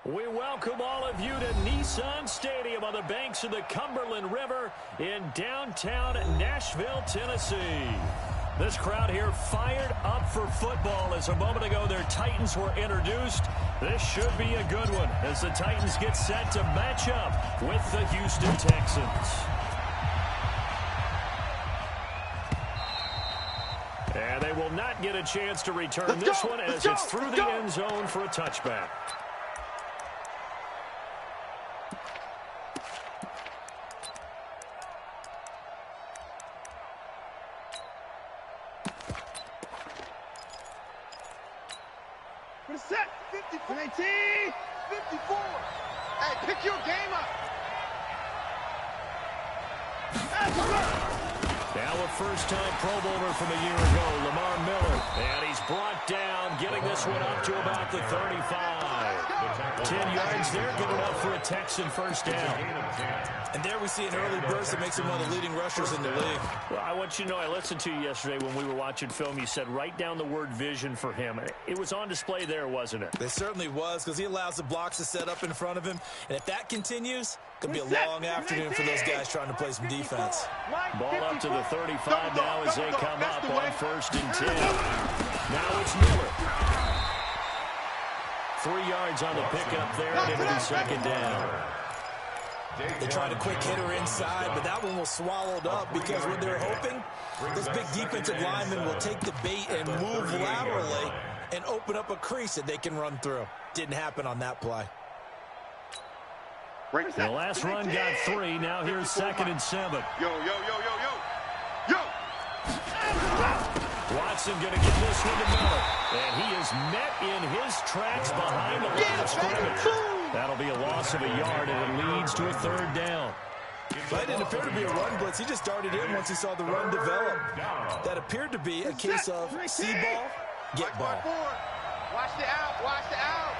We welcome all of you to Nissan Stadium on the banks of the Cumberland River in downtown Nashville, Tennessee. This crowd here fired up for football as a moment ago their Titans were introduced. This should be a good one as the Titans get set to match up with the Houston Texans. And they will not get a chance to return this one as it's through the end zone for a touchback. Set 50, 19, 54. Hey, pick your game up. Now a first-time Pro Bowler from a year ago, Lamar Miller. And he's brought down, getting this one up to about the 35. 10 yards there, good enough for a Texan first down. And there we see an early burst that makes him one of the leading rushers in the league. Well, I want you to know, I listened to you yesterday when we were watching film. You said write down the word vision for him. It was on display there, wasn't it? It certainly was, because he allows the blocks to set up in front of him. And if that continues, it could be a long afternoon for those guys trying to play some defense. Ball up to the 35 now as they come up on 1st and 10. Now it's Miller. 3 yards on the pickup there, and it'll be 2nd down. They tried a quick hitter inside, but that one was swallowed up because what they're hoping, this big defensive lineman will take the bait and move laterally and open up a crease that they can run through. Didn't happen on that play. The last run got 3. Now here's 2nd and 7. Yo. Watson going to get this one to Miller. And he is met in his tracks behind the line of scrimmage. That'll be a loss of a yard, and it leads to a 3rd down. That didn't appear to be a run blitz. He just darted in once he saw the run develop. That appered to be a case of see ball, get ball. Watch the out, watch the out.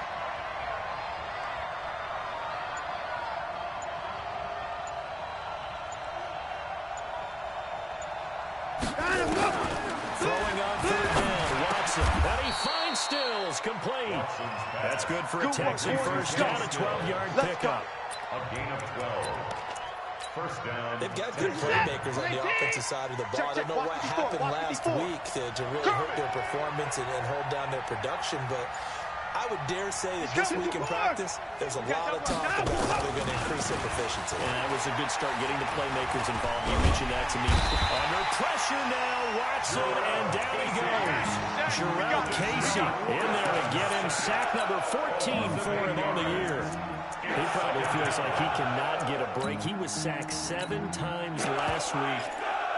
Throwing on 3rd down, Watson. And he finds Stills, complete. That's good for a Texan first down, a 12-yard pickup. A gain of 12. First down. They've got good playmakers on the offensive side of the ball. I don't know what happened last week to really hurt their performance and hold down their production, but I would dare say that this week in practice, there's a lot of talk about how they're going to increase their proficiency. And that was a good start, getting the playmakers involved. You mentioned that to me. Under pressure now, Watson, and down he goes. Jarrell Casey in there to get him. Sack number 14 for him on the year. He probably feels like he cannot get a break. He was sacked 7 times last week.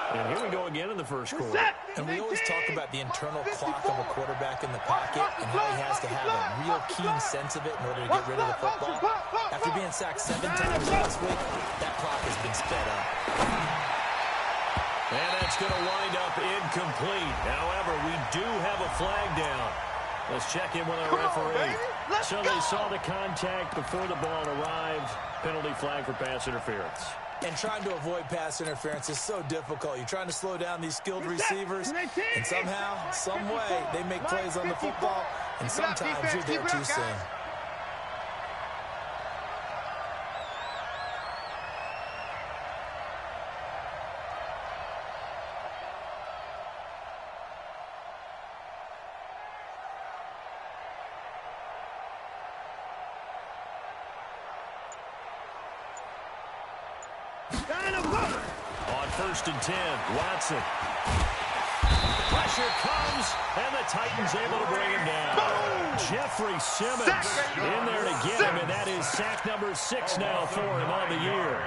And here we go again in the first quarter. And we always talk about the internal clock of a quarterback in the pocket and how he has to have a real keen sense of it in order to get rid of the football. After being sacked 7 times last week, that clock has been sped up. And that's going to wind up incomplete. However, we do have a flag down. Let's check in with our referee. So they saw the contact before the ball arrived. Penalty flag for pass interference. And trying to avoid pass interference is so difficult. You're trying to slow down these skilled receivers, and somehow, some way, they make plays on the football, and sometimes you're there too soon. On 1st and 10, Watson. Pressure comes, and the Titans able to bring him down. Jeffrey Simmons in there to get him, and that is sack number 6 now for him on the year.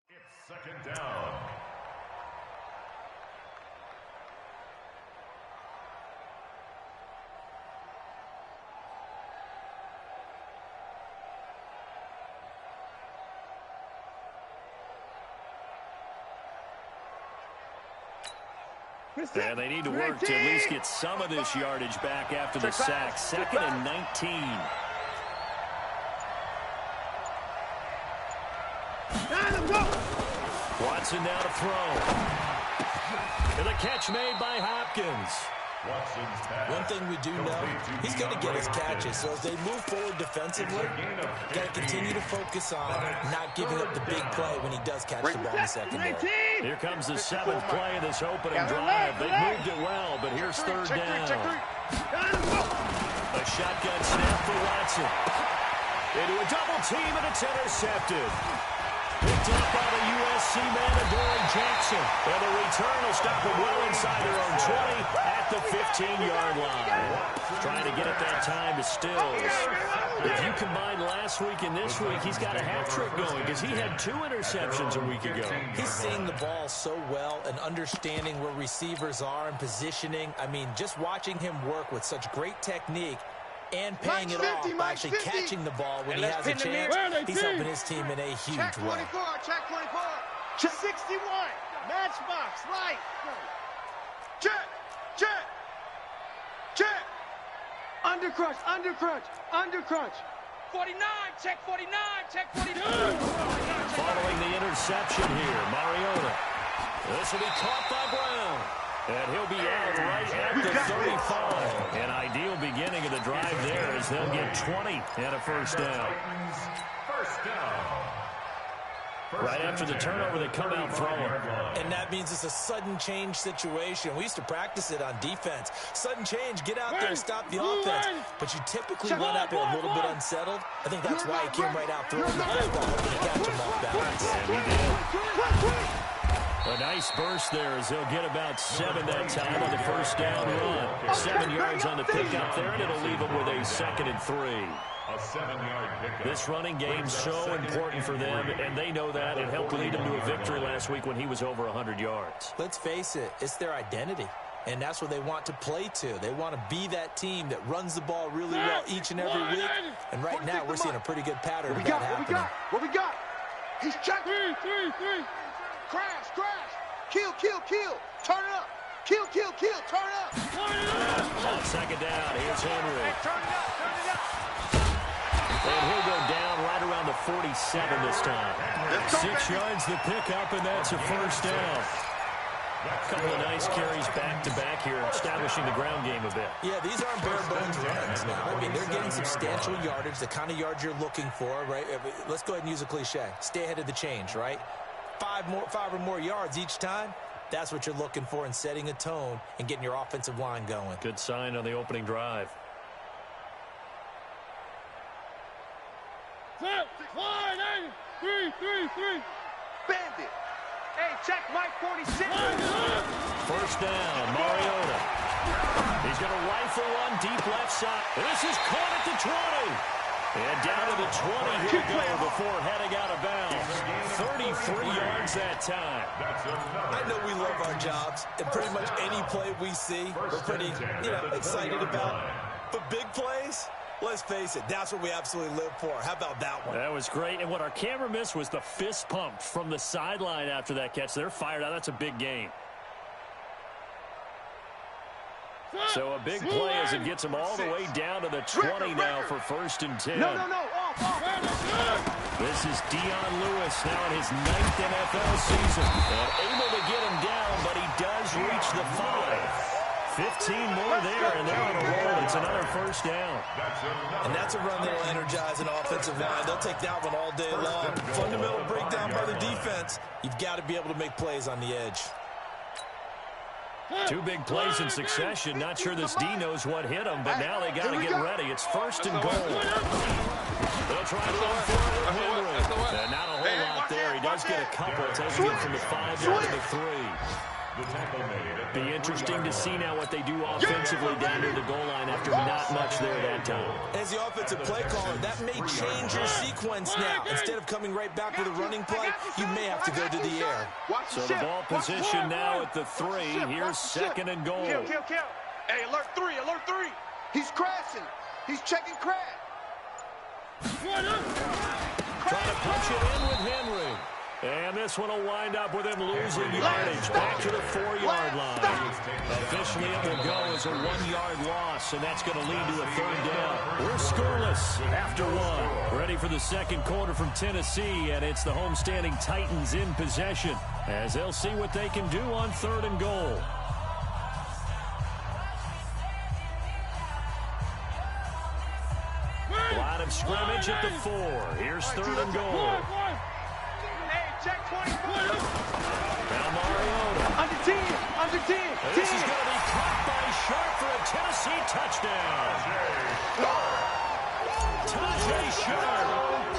It's 2nd down. And they need to work to at least get some of this yardage back after the sack. 2nd and 19. Watson now to throw. And the catch made by Hopkins. One thing we do know, he's going to get his catches. So as they move forward defensively, got to continue to focus on not giving up the big play when he does catch the ball in the secondary. Here comes the 7th play of this opening drive. They moved it well, but here's 3rd down. A shotgun snap for Watson. Into a double team, and it's intercepted. Picked up by the USC man, Adoree Jackson. And the return will stop it well inside their own 20 at the 15-yard line. Trying to get it that time to Stills. If you combine last week and this week, he's got a hat trick going because he had 2 interceptions a week ago. He's seeing the ball so well and understanding where receivers are and positioning. I mean, just watching him work with such great technique and paying it off by actually catching the ball when he has a chance. He's helping his team in a huge way. Check 24. Check 61. Matchbox. Light. Check. Undercrunch. 49. Check 49. Check 49. Following the interception here, Mariota. This will be caught by Brown. And he'll be out right at the 35. An ideal beginning of the drive there as they'll get 20 and a first down. Right after the turnover, they come out throwing. And that means it's a sudden change situation. We used to practice it on defense. Sudden change, get out there, stop the offense. But you typically run out there a little bit unsettled. I think that's why he came right out throwing the football, hoping to catch him off balance. And he did. A nice burst there as they'll get about 7 that time on the first down run. 7 yards on the pickup there, and it'll leave them with a 2nd and 3. A 7-yard pickup. This running game's so important for them, and they know that. It helped lead them to a victory last week when he was over 100 yards. Let's face it, it's their identity. And that's what they want to play to. They want to be that team that runs the ball really well each and every week. And right now, we're seeing a pretty good pattern of that happening. What we got? He's checking. 3. Crash. Kill. Turn it up. Kill. Turn it up. On 2nd down, here's Henry. Hey, turn it up. And he'll go down right around the 47 this time. 6 yards the pickup, and that's a first down. A couple of nice carries back-to-back here, establishing the ground game a bit. Yeah, these aren't bare-bones runs now. I mean, they're getting substantial yardage, the kind of yards you're looking for, right? Let's go ahead and use a cliche. Stay ahead of the change, right? 5 or more yards each time. That's what you're looking for in setting a tone and getting your offensive line going. Good sign on the opening drive. Set, 3. Bandit. Hey, check Mike 46. First down, Mariota. He's going to rifle one deep left side. This is caught at the 20. And down to the 20 he'll go before heading out of bounds. 33 yards that time. I know we love our jobs, and pretty much any play we see, we're pretty, excited about. But big plays, let's face it, that's what we absolutely live for. How about that one? That was great. And what our camera missed was the fist pump from the sideline after that catch. They're fired out. That's a big gain. So a big play as it gets them all the way down to the 20 now for 1st and 10. No. Off. This is Dion Lewis now in his 9th NFL season. And able to get him down, but he does reach the 5. 15 more there, and they're on a roll. It's another first down. And that's a run that'll energize an offensive line. They'll take that one all day long. Fundamental breakdown by the defense. You've got to be able to make plays on the edge. 2 big plays in succession. Not sure this D knows what hit him, but now they got to get ready. It's 1st and goal. They'll try to run for it with Henry. Not a whole lot there. He does get a couple, taking it from the 5 down to the 3. Be interesting to see now what they do offensively down to the goal line after not much there that time. As the offensive play caller, that may change your sequence now. Instead of coming right back with a running play, you may have to go to the air. So the ball position now at the 3. Here's 2nd and goal. Kill. Hey, alert 3. He's crashing. He's checking crash. Trying to punch it in with Henry. And this one will wind up with him losing yardage back to the 4-yard line. Officially, it will go as a 1-yard loss, and that's going to lead to a 3rd down. We're scoreless after 1. Ready for the second quarter from Tennessee, and it's the homestanding Titans in possession as they'll see what they can do on 3rd and goal. Line of scrimmage at the 4. Here's 3rd and goal. Hey, check 24. Now Mariota. Under 10. Under 10. This is going to be caught by Sharp for a Tennessee touchdown. Tajae Sharp,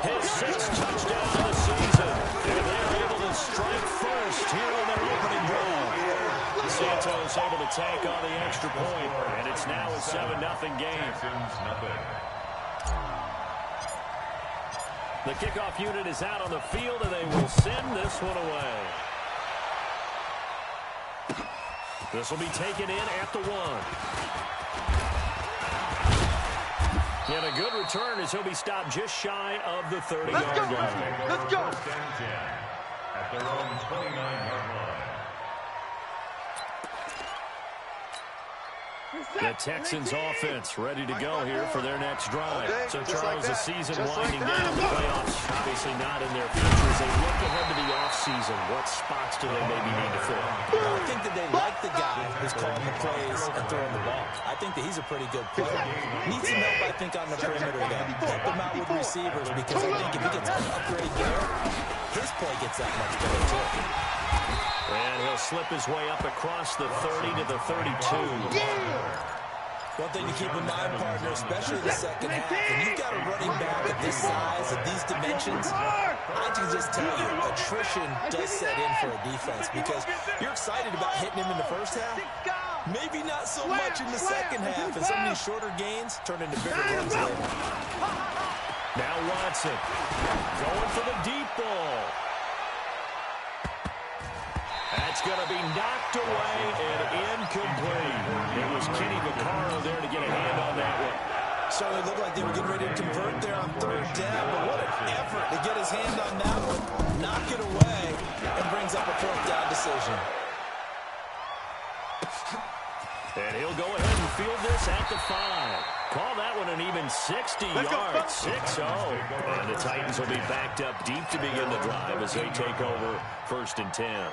his 6th touchdown of the season. And they're able to strike first here on their opening drive. Santos able to take on the extra point, and it's now a 7-0 game. The kickoff unit is out on the field, and they will send this one away. This will be taken in at the 1. And a good return as he'll be stopped just shy of the 30-yard line. Let's go. At their own 29-yard line. The Texans offense ready to go here for their next drive. So, Charles, the season winding down, the playoffs obviously not in their future. As they look ahead to the offseason, what spots do they maybe need to fill? I think that they like the guy who's calling the plays and throwing the ball. I think that he's a pretty good player. Needs some help, I think, on the perimeter, though. Help him out with receivers, because I think if he gets an upgrade there, his play gets that much better, too. And he'll slip his way up across the 30 to the 32. One thing to keep in mind, partner, especially the second half, when you've got a running back of this size, of these dimensions, I can just tell you, attrition does set in for a defense, because you're excited about hitting him in the first half, maybe not so much in the second half, and some of these shorter gains turn into bigger runs later. Now Watson going for the deep ball. That's going to be knocked away and incomplete. It was Kenny Vaccaro there to get a hand on that one. Certainly looked like they were getting ready to convert there on 3rd down, but what an effort to get his hand on that one, knock it away, and brings up a 4th down decision. And he'll go ahead and field this at the 5. Call that one an even 60 yards, 6-0. And the Titans will be backed up deep to begin the drive as they take over 1st and 10.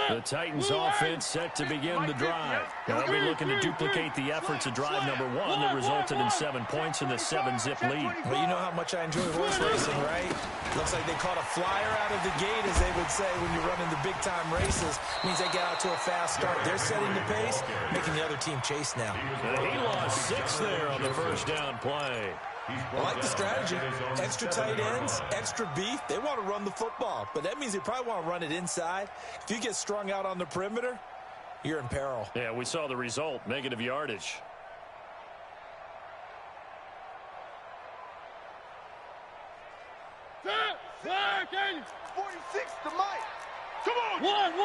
The Titans offense set to begin the drive. They'll be looking to duplicate the efforts of drive number 1 that resulted in 7 points in the 7-zip lead. Well, you know how much I enjoy horse racing, right? Looks like they caught a flyer out of the gate, as they would say when you're running the big-time races. Means they get out to a fast start. They're setting the pace, making the other team chase now. He lost 6 there on the first down play. I like the strategy. Extra tight ends, extra beef. They want to run the football, but that means they probably want to run it inside. If you get strung out on the perimeter, you're in peril. Yeah, we saw the result, negative yardage. Second. 46 to Mike. Come on. One.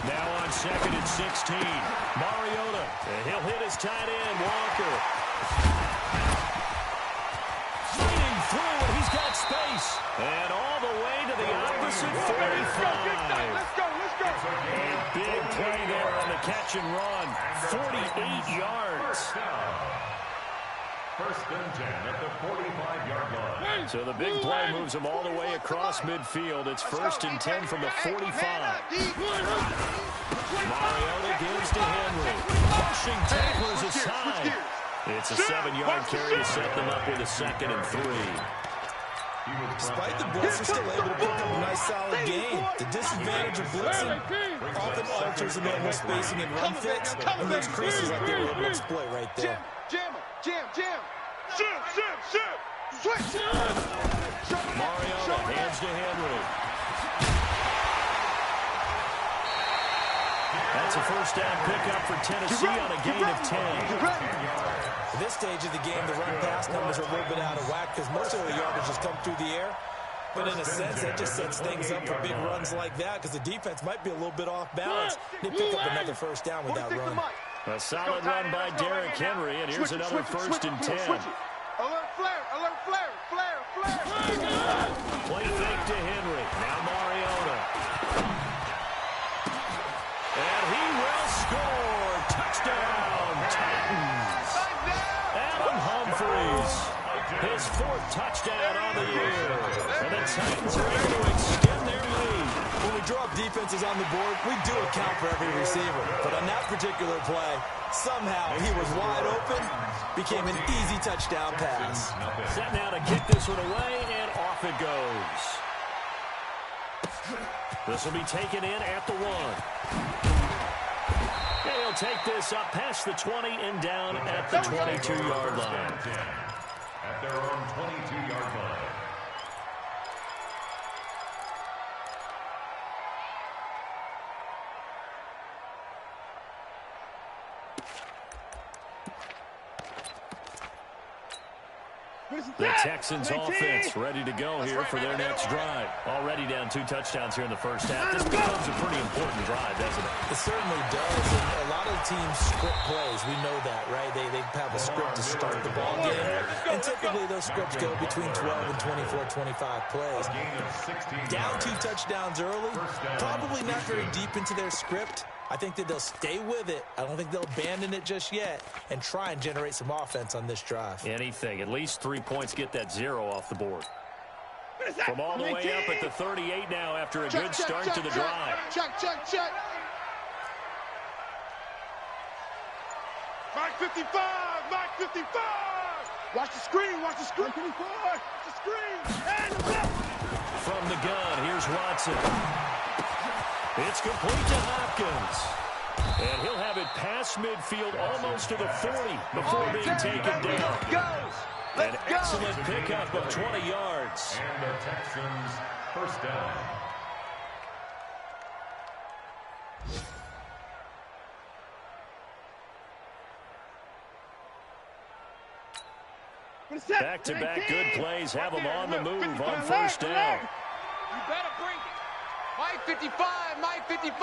Now on 2nd and 16. Mariota. And he'll hit his tight end, Walker. Fighting through, and he's got space. And all the way to the opposite 45. Let's go. A big play there on the catch and run. 48 yards. 1st and 10 at the 45-yard line. So the big play moves him all the way across midfield. It's 1st and 10 from the 45. Mariota gives to Henry. Pushing tackles aside. It's a 7-yard carry to set them up with a 2nd and 3. Despite the blitz, they're still able to pick up a nice solid game. The disadvantage of blitzing often alters the normal spacing and run fits, and those creases like they were able to exploit right there. Jam. Switch. Mariota hands to Henry. That's a 1st down pickup for Tennessee on a gain of 10. At this stage of the game, the run-pass numbers are a little bit out of whack because most of the yardage has come through the air. But in a sense, that just sets things up for big runs like that because the defense might be a little bit off balance. They pick up another first down with that run. A solid run by Derrick Henry, and here's another first and 10. Alert flare, alert flare, flare, flare. Play fake to Henry. Now Mariota. And he will score. Touchdown, Titans. Adam Humphries. His fourth touchdown on the year. And the Titans are able to extend their lead. When we draw up defenses on the board, we do account for every receiver. But on that particular play, somehow he was wide open, became an easy touchdown pass. Set now to kick this one away, and off it goes. This will be taken in at the 1. And he'll take this up past the 20 and down at the 22-yard line. At their own 22-yard line. The Texans offense ready to go here for their next drive. Already down 2 touchdowns here in the first half. This becomes a pretty important drive, doesn't it? It certainly does. And a lot of teams script plays. We know that, right? They have a script to start the ball game. And typically those scripts go between 12 and 24, 25 plays. Down 2 touchdowns early, probably not very deep into their script. I think that they'll stay with it. I don't think they'll abandon it just yet and try and generate some offense on this drive. Anything. At least 3 points get that 0 off the board. From all the way up at the 38 now after a good start to the drive. Check. Mike 55, Mike 55. Watch the screen, watch the screen. Watch the screen. And from the gun, here's Watson. It's complete to Hopkins. And he'll have it past midfield almost to the 40 before being taken down. An excellent pickup of 20 yards. And the Texans first down. Back-to-back good plays have them on the move on first down. You better bring it. Mike 55, Mike 55.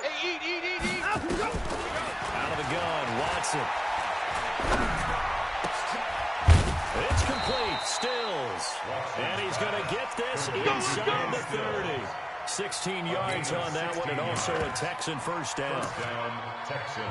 Hey, eat. Out of the gun, Watson. It's complete, Stills. And he's going to get this inside the 30. 16 yards on that one, and also a Texan first down. First down, Texans.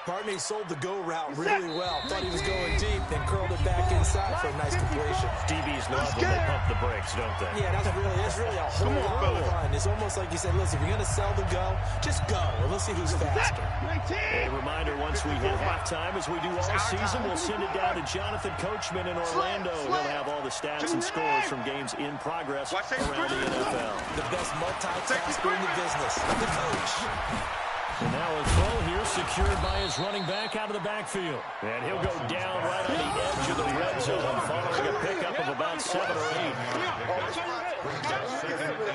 Barney sold the go route really well. Thought he was going deep, then curled it back inside for a nice completion. DBs love when they pump the brakes, don't they? Yeah, that's really a whole lot of fun. It's almost like you said, listen, if you're going to sell the go, just go, and let's see who's faster. A reminder, once we hit halftime, as we do all season, we'll send it down to Jonathan Coachman in Orlando. He'll have all the stats and scores from games in progress around the NFL. The best multitasker in the business, the coach. And now a throw here secured by his running back out of the backfield. And he'll go down right on the edge of the red zone following a pickup of about 7 or 8.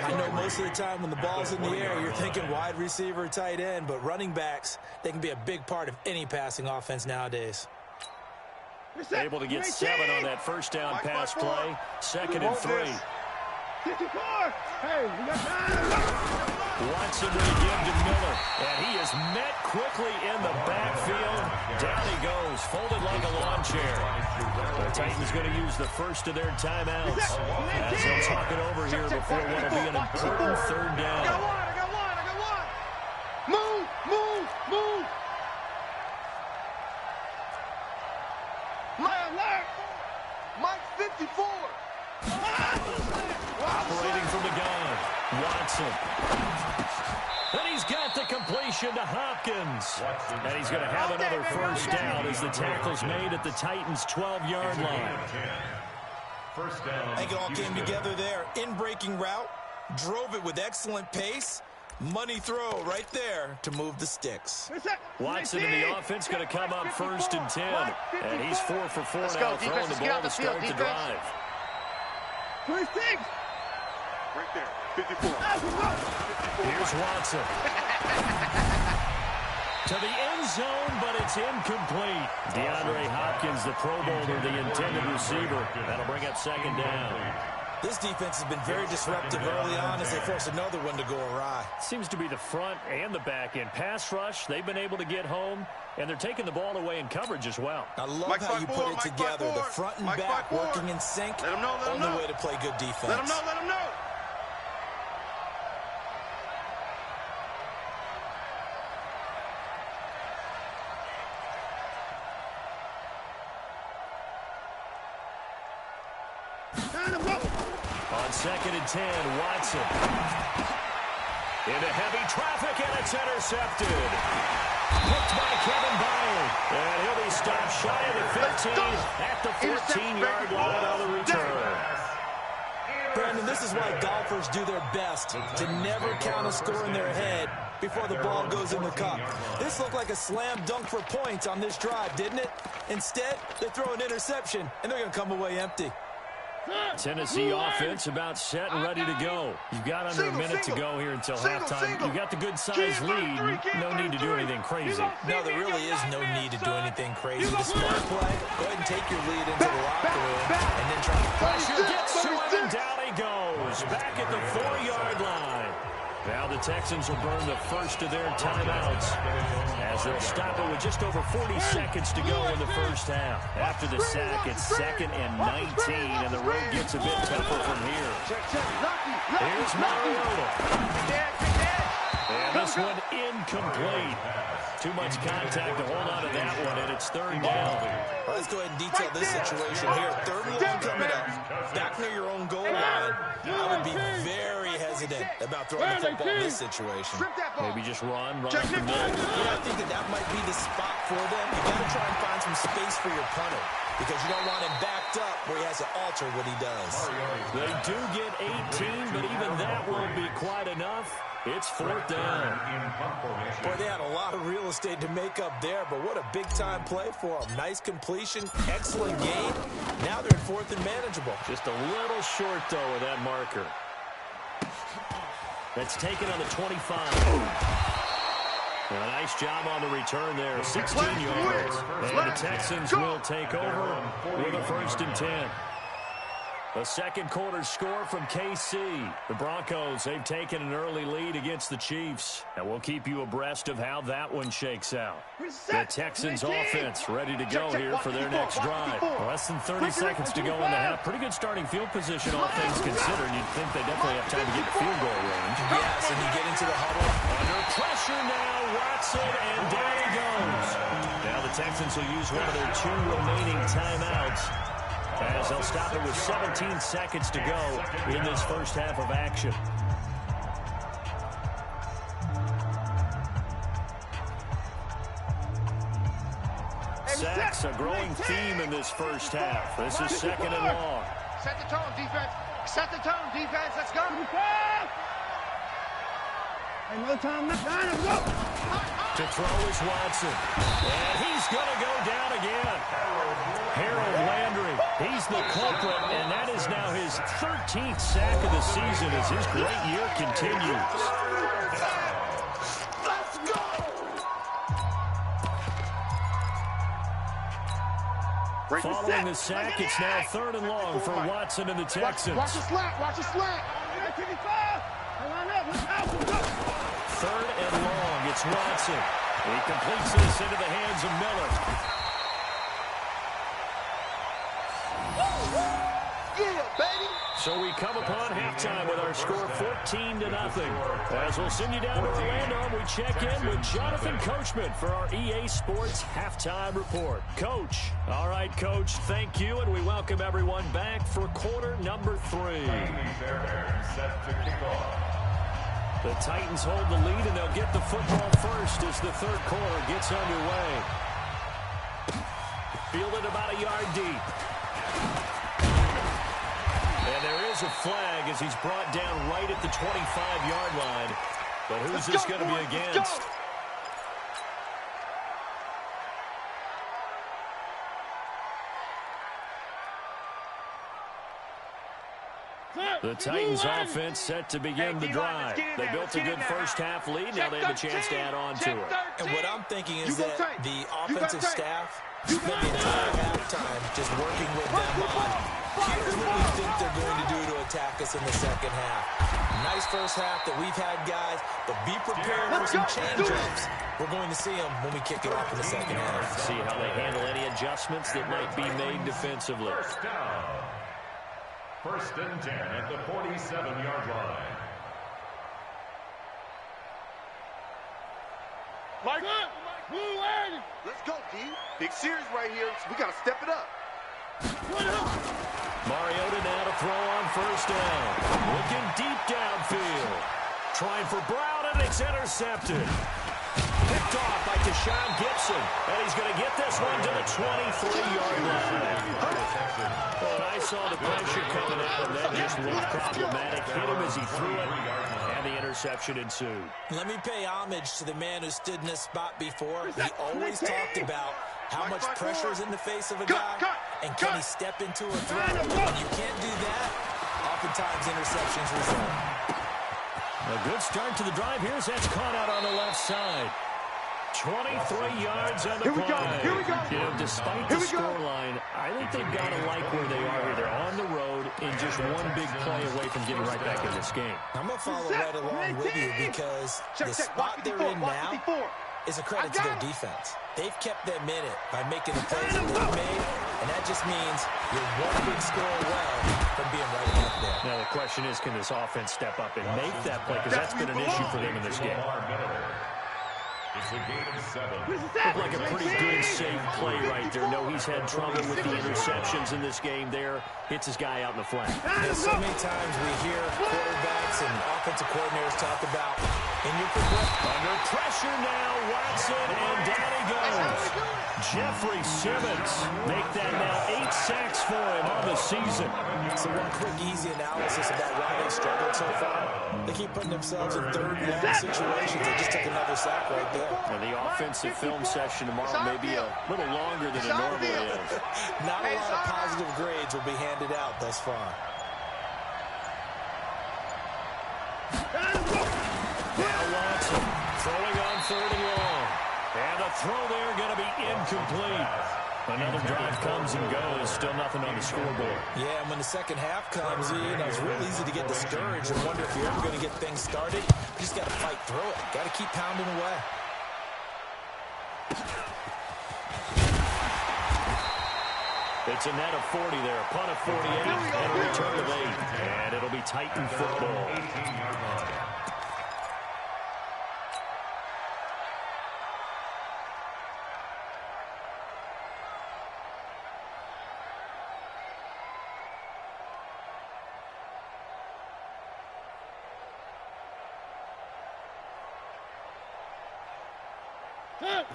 I know most of the time when the ball's in the air, you're thinking wide receiver, tight end, but running backs, they can be a big part of any passing offense nowadays. Able to get 7 on that first down pass play. 2nd and 3. 54. Hey, we got time. Watson will give to Miller, and he is met quickly in the backfield. Down he goes, folded like a lawn chair. The Titans going to use the first of their timeouts as they'll talk it over here before what will be an important 3rd down. I got one. Move. Mike 54. Operating from the gun, Watson. And he's got the completion to Hopkins. And he's going to have another first down as the tackle's made at the Titans' 12-yard line. First down. I think it all came together there. In-breaking route, drove it with excellent pace. Money throw right there to move the sticks. Watson in the offense going to come up 1st and 10. And he's 4 for 4 now, throwing the ball to start the drive. 26. Right there, 54. Here's Watson. To the end zone, but it's incomplete. DeAndre Hopkins, the Pro Bowler, the intended receiver. That'll bring up 2nd down. This defense has been very disruptive early on as they force another one to go awry. Seems to be the front and the back end. Pass rush, they've been able to get home, and they're taking the ball away in coverage as well. I love how you put it together. The front and back working in sync. Only way to play good defense. Let him know, let him know. On 2nd and 10, Watson. Into heavy traffic, and it's intercepted. Picked by Kevin Byard. And he'll be stopped shy of the 15 at the 14-yard line on the return. Brandon, this is why golfers do their best to never count a score in their head before the ball goes in the cup. This looked like a slam dunk for points on this drive, didn't it? Instead, they throw an interception, and they're going to come away empty. Tennessee offense about set and ready to go. You've got under a minute to go here until halftime. You've got the good-sized lead. No need to do anything crazy. No, there really is no need to do anything crazy. The smart play, go ahead and take your lead into the locker room and then try to pressure. Gets to him, and down he goes. Back at the 4-yard line. Now the Texans will burn the first of their timeouts as they'll stop it with just over 40 seconds to go in the first half. After the sack, it's 2nd and 19, and the road gets a bit tougher from here. Here's Mariota. And this one incomplete. Too much contact to hold on to that one, and it's 3rd down. Well, let's go ahead and detail this situation here. 3rd and long coming up. Back near your own goal line. I would be very hesitant about throwing the football in this situation. Maybe just run up the middle. Yeah, I think that might be the spot for them. You got to try and find some space for your punter because you don't want him backed up where he has to alter what he does. They do get 18, but even that won't be quite enough. It's 4th down. Boy, they had a lot of real estate to make up there, but what a big-time play for them. Nice completion, excellent game. Now they're in 4th and manageable. Just a little short, though, of that marker. That's taken on the 25. A nice job on the return there. 16 yards. And the Texans will take over with a 1st and 10. A second quarter score from KC. The Broncos, they've taken an early lead against the Chiefs. And we'll keep you abreast of how that one shakes out. The Texans offense ready to go here for their next drive. Less than 30 seconds to go in the half. Pretty good starting field position, all things considered. You'd think they definitely have time to get to field goal range. Yes, and you get into the huddle. Under pressure now, Watson, and down he goes. Now the Texans will use one of their 2 remaining timeouts, as they'll stop it with 17 seconds to go in this first half of action. Sacks, a growing theme in this first half. This is 2nd and long. Set the tone, defense. Set the tone, defense. Let's go. Hey, no time left. Let's go. To throw is Watson. And he's going to go down again. Harold Landry, he's the culprit, and that is now his 13th sack of the season as his great year continues. Let's go. Following the sack, it's now 3rd and long for Watson and the Texans. Watch the slack. Watch the slack. 3rd and long, it's Watson. He completes this into the hands of Miller. Yeah, baby. So we come upon halftime with our score 14-0. As we'll send you down to Orlando, and we check in with Jonathan Coachman for our EA Sports Halftime Report. Coach. All right, Coach, thank you, and we welcome everyone back for quarter number 3. Set to kick off. The Titans hold the lead, and they'll get the football first as the 3rd quarter gets underway. Fielded about a yard deep. And there is a flag as he's brought down right at the 25-yard line. But who's this going to be against? The Titans offense set to begin the drive. They built a good first half lead. Now they have a chance to add on to it. And what I'm thinking is that the offensive staff spent the entire halftime just working with them on Here's what we think they're going to do to attack us in the second half. Nice first half that we've had, guys, but be prepared for some change-ups. We're going to see them when we kick it off in the second half. See how they handle any adjustments that might be made defensively. First down. First and 10 at the 47-yard line. Mike, let's go, D. Big series right here. So we got to step it up. Mariota now to throw on first down. Looking deep downfield. Trying for Brown, and it's intercepted. Picked off by Deshaun Gibson. And he's going to get this one to the 23-yard line. And I saw the pressure coming out, and that just looked problematic. Hit him as he threw it, and the interception ensued. Let me pay homage to the man who stood in this spot before. He always talked about how much pressure is in the face of a guy, and can he step into a throw? When you can't do that, oftentimes interceptions result. A good start to the drive. Here's that's caught out on the left side. 23 yards on the play. Here we go. You know, despite the scoreline, I think they've got to like where they are here. They're on the road and just one big play away from getting right back in this game. I'm going to follow right along with you because the spot they're in now is a credit to their defense. They've kept them in it by making the plays that they've made, and that just means you're one big score away from being right up there. Now the question is, can this offense step up and make that play? Because that's been an issue for them in this game. It's a game of 7. Looked like a pretty good, safe play right there. No, he's had trouble with the interceptions in this game there. Hits his guy out in the flank. Yeah, so many times we hear quarterbacks and offensive coordinators talk about in your progression. Under pressure now, Watson, and down he goes. Jeffrey Simmons make that now 8 sacks for him on the season. So one quick, easy analysis about why they've struggled so far. They keep putting themselves in third and long situations. They just took another sack right there. And the offensive film session tomorrow may be a little longer than it normally is. Not a lot of positive grades will be handed out thus far. Now Watson throwing on third and long. And a throw there going to be incomplete. Another drive comes and goes. Still nothing on the scoreboard. Yeah, and when the second half comes in, it's real easy to get discouraged and wonder if you're ever going to get things started. You just got to fight through it. Got to keep pounding away. It's a net of 40 there. Punt of 48 and a return of 8. And it'll be Titan football. 18-yard line.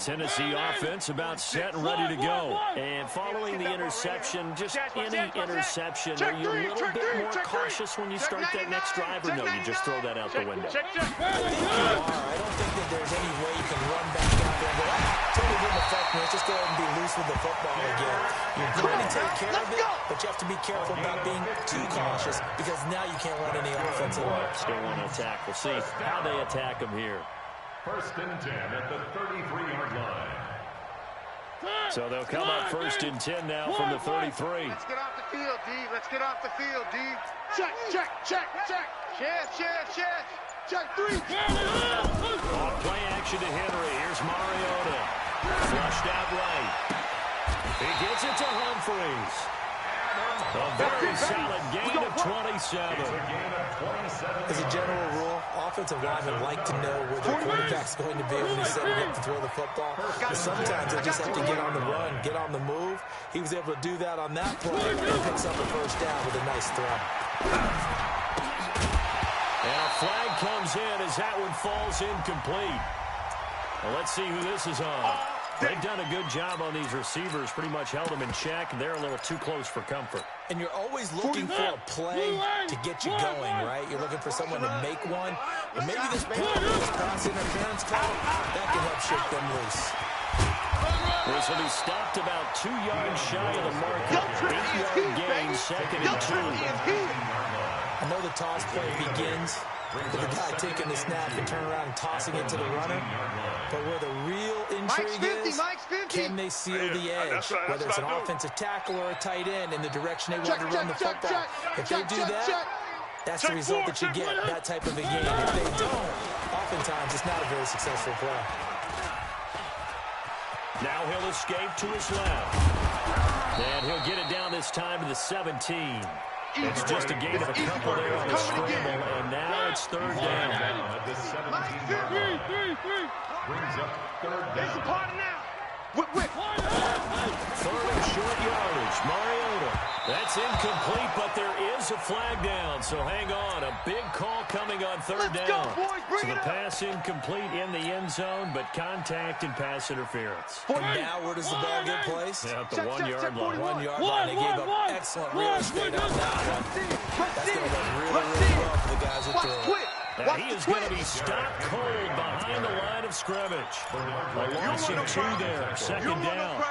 Tennessee offense about set and ready to go. And following the interception, just any interception, are you a little bit more cautious when you start that next drive, or no, you just throw that out the window? I think you are. I don't think that there's any way you can run back out there and go, totally didn't affect me. Let's just go ahead and be loose with the football again. You're going to take care of it, but you have to be careful about being too cautious because now you can't run any offense at all. Still want to attack. We'll see how they attack them here. First and 10 at the 33-yard line. So they'll come up first and 10 now from the 33. Let's get off the field, D. Let's get off the field, D. Check, check, check, check. Check. Check 3. On play action to Henry. Here's Mariota. Flushed out right. He gets it to Humphries. A very solid gain of 27. As a general rule, offensive linemen like to know where their quarterback's going to be when he's setting up to throw the football. But sometimes they just have to get on the run, get on the move. He was able to do that on that play and picks up a first down with a nice throw. And a flag comes in as that one falls incomplete. Well, let's see who this is on. They've done a good job on these receivers, pretty much held them in check, and they're a little too close for comfort. And you're always looking for a play to get you going, right? You're looking for someone to make one. And maybe this pass interference call, that can help shake them loose. This will be stopped about 2 yards shy of the marker. 8-yard gain, second and 2. I know the toss play begins with the guy taking the snap and turning around and tossing it to the runner. But where the real intrigue is, can they seal the edge? Whether it's an offensive tackle or a tight end in the direction they want to run the football. If they do that, that's the result that you get, that type of a game. If they don't, oftentimes it's not a very successful play. Now he'll escape to his left. And he'll get it down this time to the 17. It's just a gain of a couple there on the scramble, and now it's third down. At the 17-yard line. Brings up third down. Third and short yardage. Mariota. That's incomplete, but there is a flag down, so hang on. A big call coming on third down. So the pass incomplete in the end zone, but contact and pass interference. And now where does the ball get placed? Yeah, at the 1 yard line. 1 yard line. They gave up excellent real estate on that one. That's going to look really rough for the guys that throw it. And he is going to be stopped cold behind the line of scrimmage. A loss of 2 there, second down.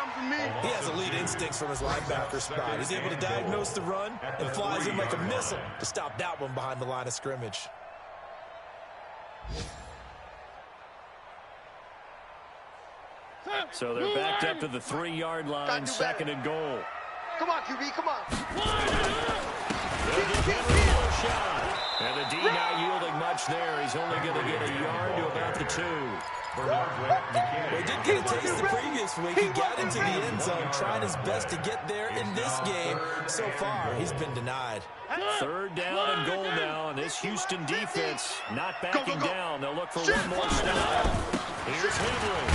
He has elite instincts from his linebacker spot. He's able to diagnose the run and flies in like a missile to stop that one behind the line of scrimmage. So they're backed up to the 3 yard line, second and goal. Come on, QB, come on. They'll give Henry a shot. And the D not yielding much there. He's only going to get a yard to about the 2. Well, he did get a taste the previous week. He got into the end zone, trying his best to get there in this game. So far, he's been denied. Third down and goal now, and this Houston defense not backing down. They'll look for one more stop. Here's Henry.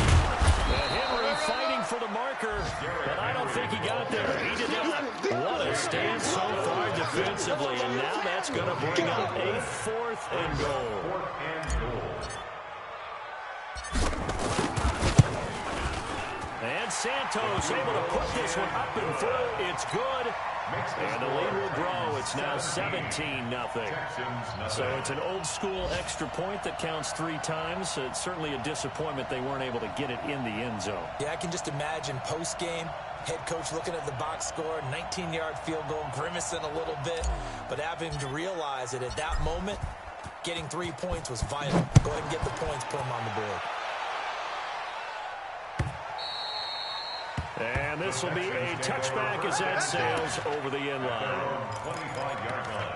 Henry fighting for the marker, but I don't think he got there. He did not. What a stand so far defensively, and now that's going to bring up a 4th and goal. And Santos able to put this one up and through. It's good. And the lead will grow. It's now 17-0. So it's an old-school extra point that counts 3 times. So it's certainly a disappointment they weren't able to get it in the end zone. Yeah, I can just imagine post-game, head coach looking at the box score, 19-yard field goal, grimacing a little bit, but having to realize that at that moment, getting 3 points was vital. Go ahead and get the points, put them on the board. And this will be a touchback as that sails over the end line. 25-yard line.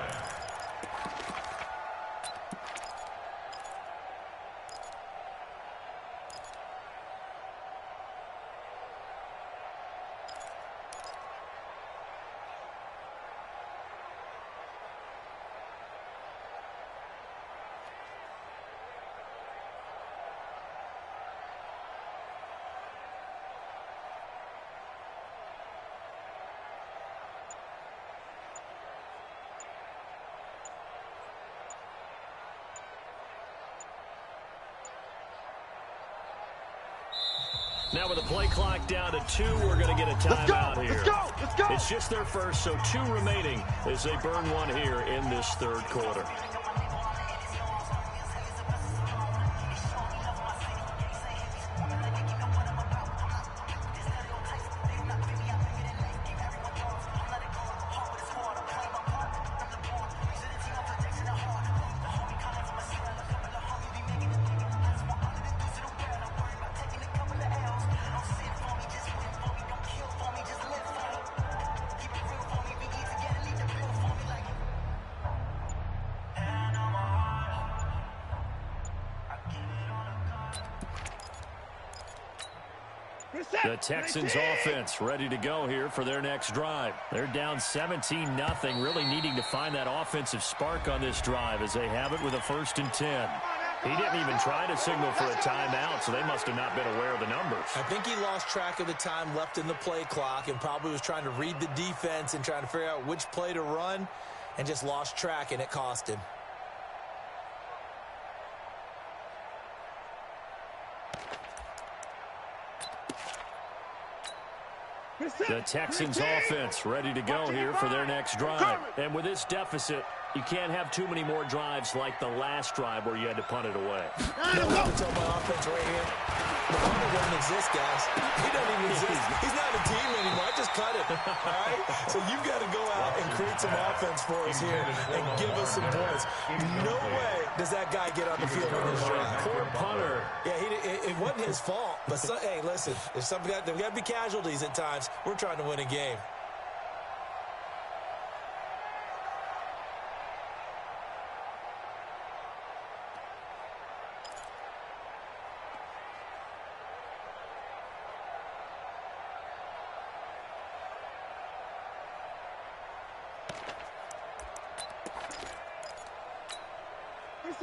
Now with the play clock down to 2, we're going to get a timeout here. Let's go. It's just their first, so 2 remaining as they burn one here in this third quarter. The Texans offense ready to go here for their next drive. They're down 17-0, really needing to find that offensive spark on this drive as they have it with a 1st and 10. He didn't even try to signal for a timeout, so they must have not been aware of the numbers. I think he lost track of the time left in the play clock and probably was trying to read the defense and trying to figure out which play to run and just lost track, and it cost him. The Texans offense ready to go here for their next drive. And with this deficit, you can't have too many more drives like the last drive where you had to punt it away. No, I tell my offense right here, the punt away doesn't exist, guys. He doesn't even exist. He's not a team anymore. I just cut him, all right? So you've got to go out and create some offense for us here and give us some points. No way does that guy get on the field in this drive. Poor punter. Yeah, it wasn't his fault. But, hey, listen, there's got to be casualties at times. We're trying to win a game.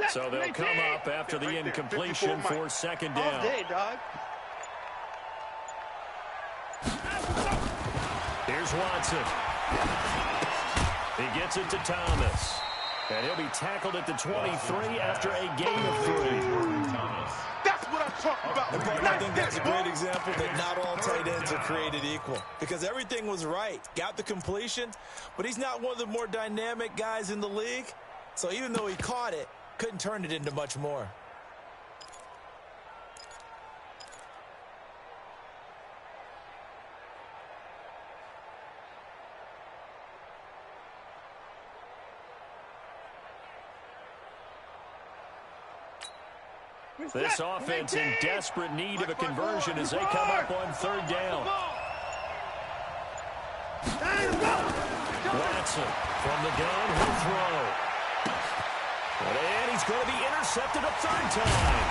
So they'll come up after the incompletion for second down. All day, dog. Here's Watson. He gets it to Thomas. And he'll be tackled at the 23 after a gain of 3. That's what I'm talking about. And I think that's a great example that not all tight ends are created equal. Because everything was right. Got the completion, but he's not one of the more dynamic guys in the league. So even though he caught it, couldn't turn it into much more. This offense in desperate need of a conversion as they come up on third down. Watson from the gun, he'll throw. And he's going to be intercepted a third time.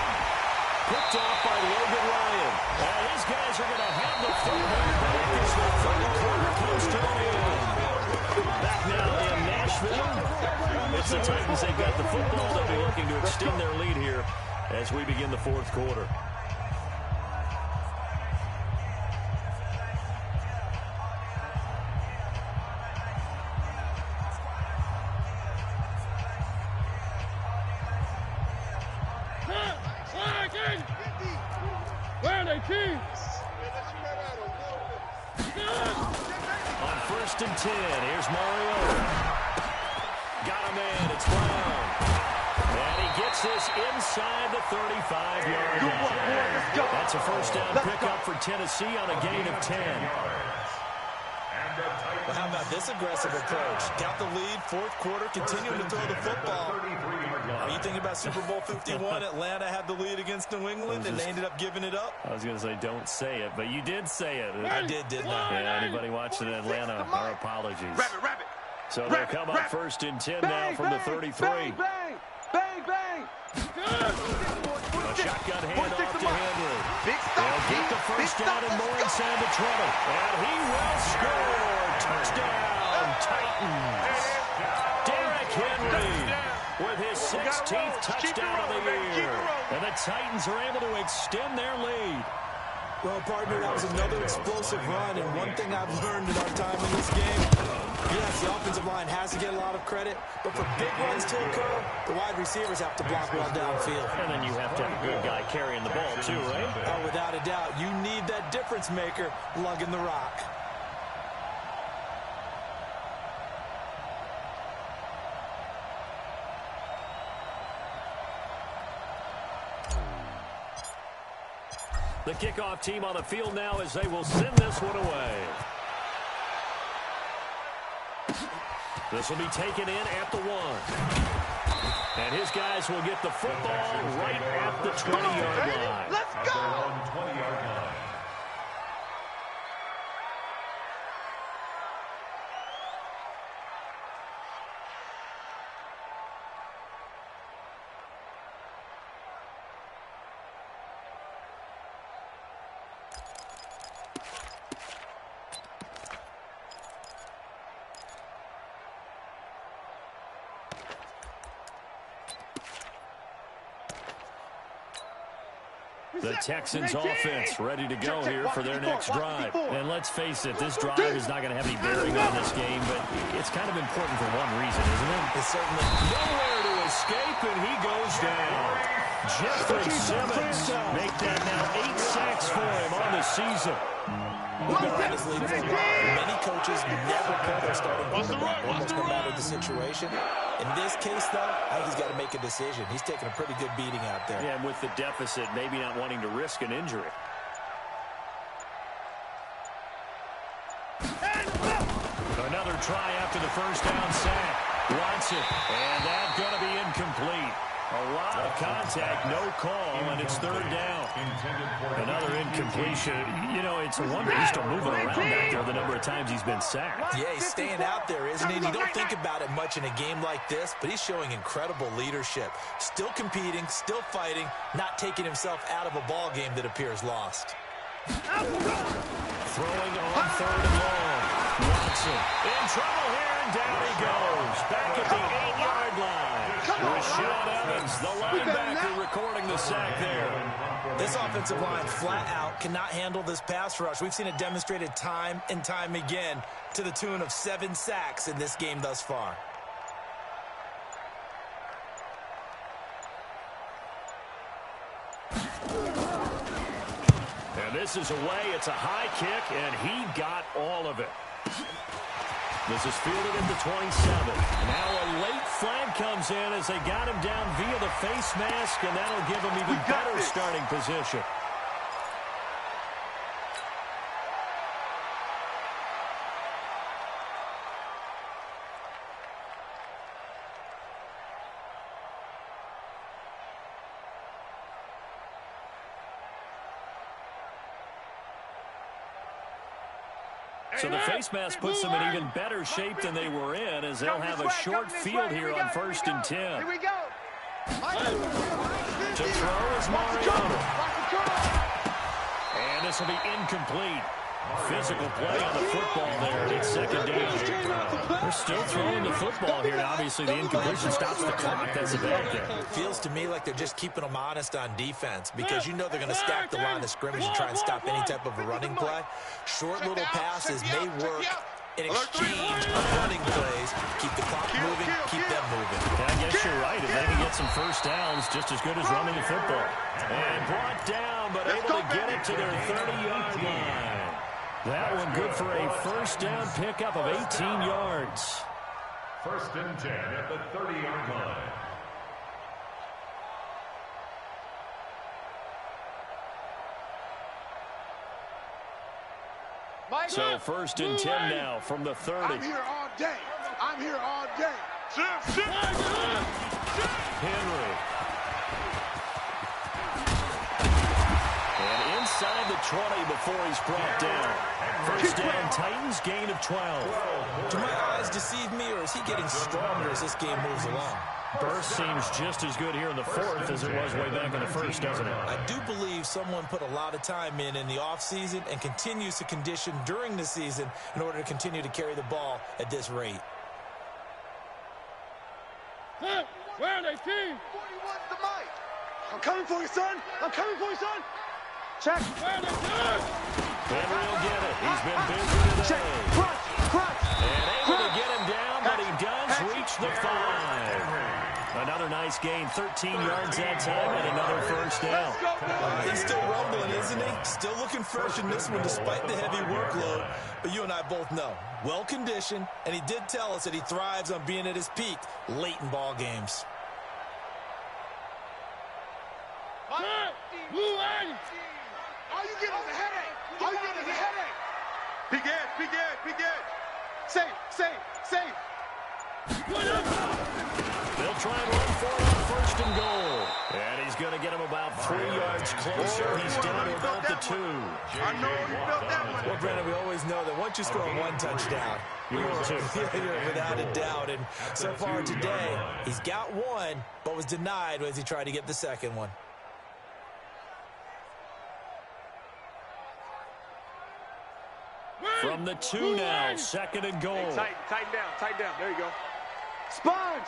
Picked off by Logan Ryan. And his guys are going to have the football back as the third quarter comes to an end. Back now in Nashville. It's the Titans. They've got the football. They'll be looking to extend their lead here as we begin the fourth quarter. Where are they, team? On 1st and 10, here's Mariota. Got a man, it's Brown. And he gets this inside the 35-yard line. That's a first down pickup for Tennessee on a gain of 10. Well, how about this aggressive approach? Got the lead, fourth quarter, continuing to throw the football. Are you thinking about Super Bowl 51? Atlanta had the lead against New England, and they ended up giving it up? I was going to say, don't say it, but you did say it. I did, didn't I? Yeah, anybody watching Atlanta, our apologies. Rabbit. So they'll come up 1st and 10 now from the 33. Bang. A shotgun handoff to Henry. Big stop. They'll get the first down and more inside the 20. And he will score. Touchdown, Titans. Derrick Henry with his 16th touchdown of the year. And the Titans are able to extend their lead. Well, partner, that was another explosive run, and one thing I've learned in our time in this game, yes, the offensive line has to get a lot of credit, but for big runs to occur, the wide receivers have to block well downfield. And then you have to have a good guy carrying the ball, too, right? Oh, without a doubt, you need that difference maker lugging the rock. The kickoff team on the field now as they will send this one away. This will be taken in at the 1. And his guys will get the football right at the 20-yard line. Let's go. 20-yard line. The Texans offense ready to go here for their next drive. And let's face it, this drive is not going to have any bearing on this game, but it's kind of important for one reason, isn't it? It's certainly nowhere to escape, and he goes down. Jeffrey Simmons make that now 8 sacks for him on the season. We've been around this league for a while. Many coaches never pull their starting quarterback, almost no matter the situation. In this case, though, I think he's got to make a decision. He's taking a pretty good beating out there. Yeah, and with the deficit, maybe not wanting to risk an injury. another try after the first down sack. Watson, and that's going to be incomplete. A lot of contact, no call, and it's third down. Another incompletion. You know, it's a wonder he's still moving around back there the number of times he's been sacked. Yeah, he's staying out there, isn't he? And you don't think about it much in a game like this, but he's showing incredible leadership. Still competing, still fighting, not taking himself out of a ball game that appears lost. Throwing on third and long. Watson in trouble here, and down he goes. Back at the 8-yard line. Rashaan Evans, the linebacker, recording the sack there. This offensive line flat out cannot handle this pass rush. We've seen it demonstrated time and time again to the tune of 7 sacks in this game thus far. And this is away. It's a high kick, and he got all of it. This is fielded at the 27. Now a late flag comes in as they got him down via the face mask, and that'll give him even better starting position. So the face mask puts them in even better shape than they were in, as they'll have a short field here on 1st and 10. Here we go. To throw is Mariota. And this will be incomplete. Physical play on the football there. It's second down. They're still throwing the football here. Obviously, the incompletion stops the clock. That's a bad thing. Feels to me like they're just keeping them honest on defense because you know they're going to stack the line of scrimmage and try and stop any type of a running play. Short little passes may work in exchange of running plays. Keep the clock moving, keep them moving. I guess you're right. If they can get some first downs, just as good as running the football. And brought down, but able to get it to their 30-yard line. That one good for a first down pickup of 18 yards. 1st and 10 at the 30-yard line. So 1st and 10 now from the 30. I'm here all day. I'm here all day. Henry. And inside the 20 before he's brought down. First down, Titans, gain of 12. Do my eyes deceive me, or is he getting stronger as this game moves along? Burst seems just as good here in the 4th as it was way back in the 1st, doesn't it? I do believe someone put a lot of time in the offseason and continues to condition during the season in order to continue to carry the ball at this rate. Where are they, team? 41's the mic. I'm coming for you, son. I'm coming for you, son. Check. Where are they, team? Henry will get it. He's been busy Check. today. Crunch. And able to get him down, but he does reach the 5. Another nice gain, 13 yards that time, and another first down. He's still rumbling, isn't he? Still looking fresh in this one despite the heavy workload. But you and I both know, well-conditioned, and he did tell us that he thrives on being at his peak late in ball games. All you get is a headache. All you get is a headache. Be good. Safe. They'll try and run for it on 1st and goal. And he's going to get him about 3 yards closer. He's down to about the 2. I know you felt that one. Well, Brandon, we always know that once you score 1 touchdown, you're without a doubt. And so far today, he's got 1, but was denied as he tried to get the second one. From the 2 now, 2nd and goal. Hey, tighten down. There you go. Sponge.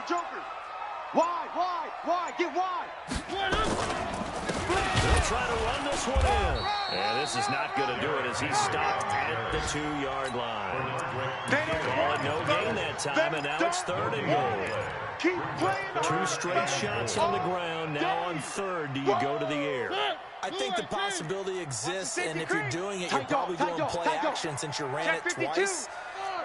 Joker. Why? Get wide. They'll try to run this one in. And this is not going to do it as he's stopped at the 2-yard line. Call it no gain that time, and now it's 3rd and goal. Keep playing. 2 straight shots on the ground. Now on 3rd, do you go to the air? I think the possibility exists, and if you're doing it, you're probably going play action since you ran it twice.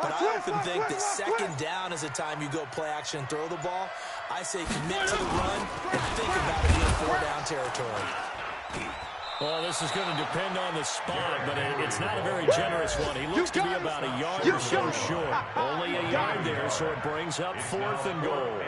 But I often think that 2nd down is the time you go play action and throw the ball. I say commit to the run and think about it being 4-down territory. Well, this is going to depend on the spot, but it's not a very generous one. He looks to be about a yard or so short. Only a yard there, so it brings up 4th and goal.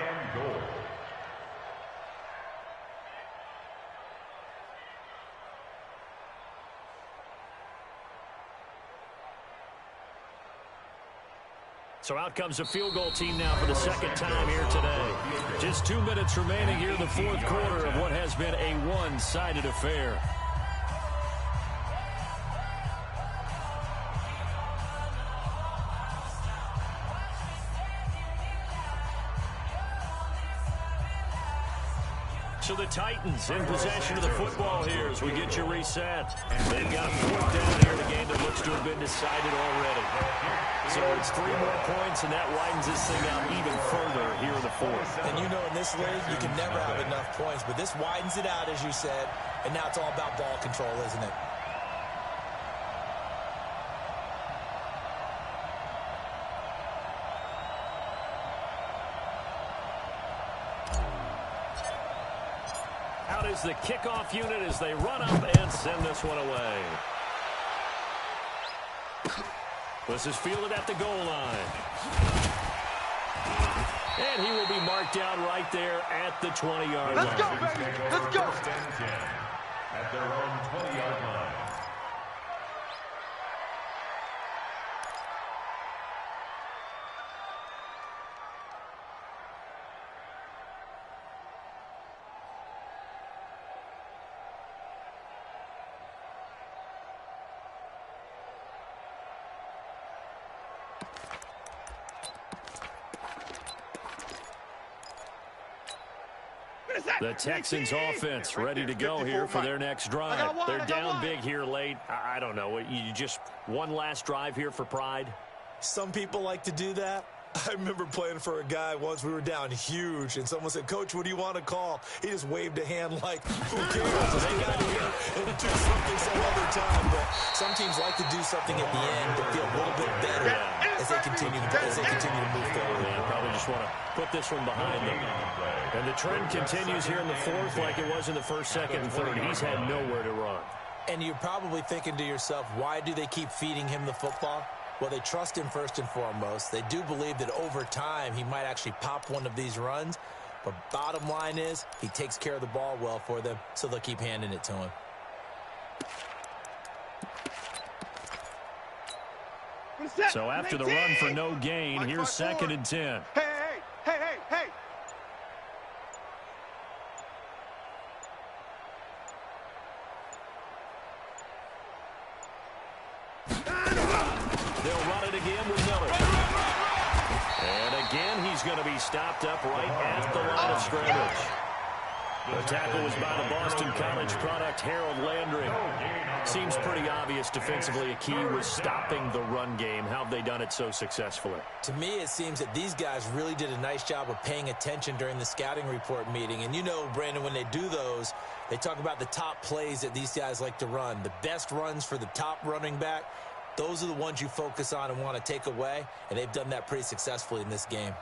So out comes the field goal team now for the second time here today. Just 2 minutes remaining here in the 4th quarter of what has been a one-sided affair. So the Titans in possession of the football here as we get you reset. They've got 4th down here in a game that looks to have been decided already. So it's 3 more points, and that widens this thing out even further here in the 4th. And you know in this league, you can never have enough points, but this widens it out, as you said, and now it's all about ball control, isn't it? Out is the kickoff unit as they run up and send this one away. This is fielded at the goal line. And he will be marked down right there at the 20-yard line. Let's go, baby. Let's go. At their own 20-yard line. The Texans offense ready to go here for their next drive. They're down big here late. I don't know. You just one last drive here for pride? Some people like to do that. I remember playing for a guy once. We were down huge, and someone said, "Coach, what do you want to call?" He just waved a hand like, who cares? Just get out of here and do something some other time. But some teams like to do something at the end to feel a little bit better as they continue to move forward. Yeah, probably just want to put this one behind them. And the trend continues here in the 4th like it was in the 1st, 2nd, and 3rd. He's had nowhere to run. And you're probably thinking to yourself, why do they keep feeding him the football? Well, they trust him first and foremost. They do believe that over time he might actually pop one of these runs. But bottom line is he takes care of the ball well for them, so they'll keep handing it to him. So after the run for no gain, here's 2nd and 10. Hey. They'll run it again with Miller. And again, he's going to be stopped up right at the line of scrimmage. The tackle was by the Boston College product, Harold Landry. Seems pretty obvious defensively a key was stopping the run game. How have they done it so successfully? To me, it seems that these guys really did a nice job of paying attention during the scouting report meeting. And you know, Brandon, when they do those, they talk about the top plays that these guys like to run. The best runs for the top running back, those are the ones you focus on and want to take away. And they've done that pretty successfully in this game.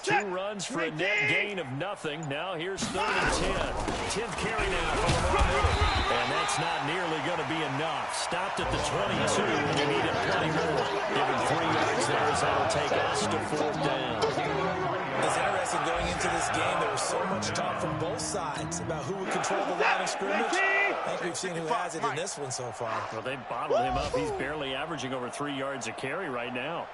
Two runs for a net gain of nothing. Now here's 3rd and 10. 10th carry now from the middle. And that's not nearly going to be enough. Stopped at the 22, and you need it plenty more. Given 3 yards there, as that'll take us to 4th down. It's interesting going into this game. There was so much talk from both sides about who would control the line of scrimmage. I think we've seen who has it in this one so far. Well, they bottled him up. He's barely averaging over 3 yards a carry right now.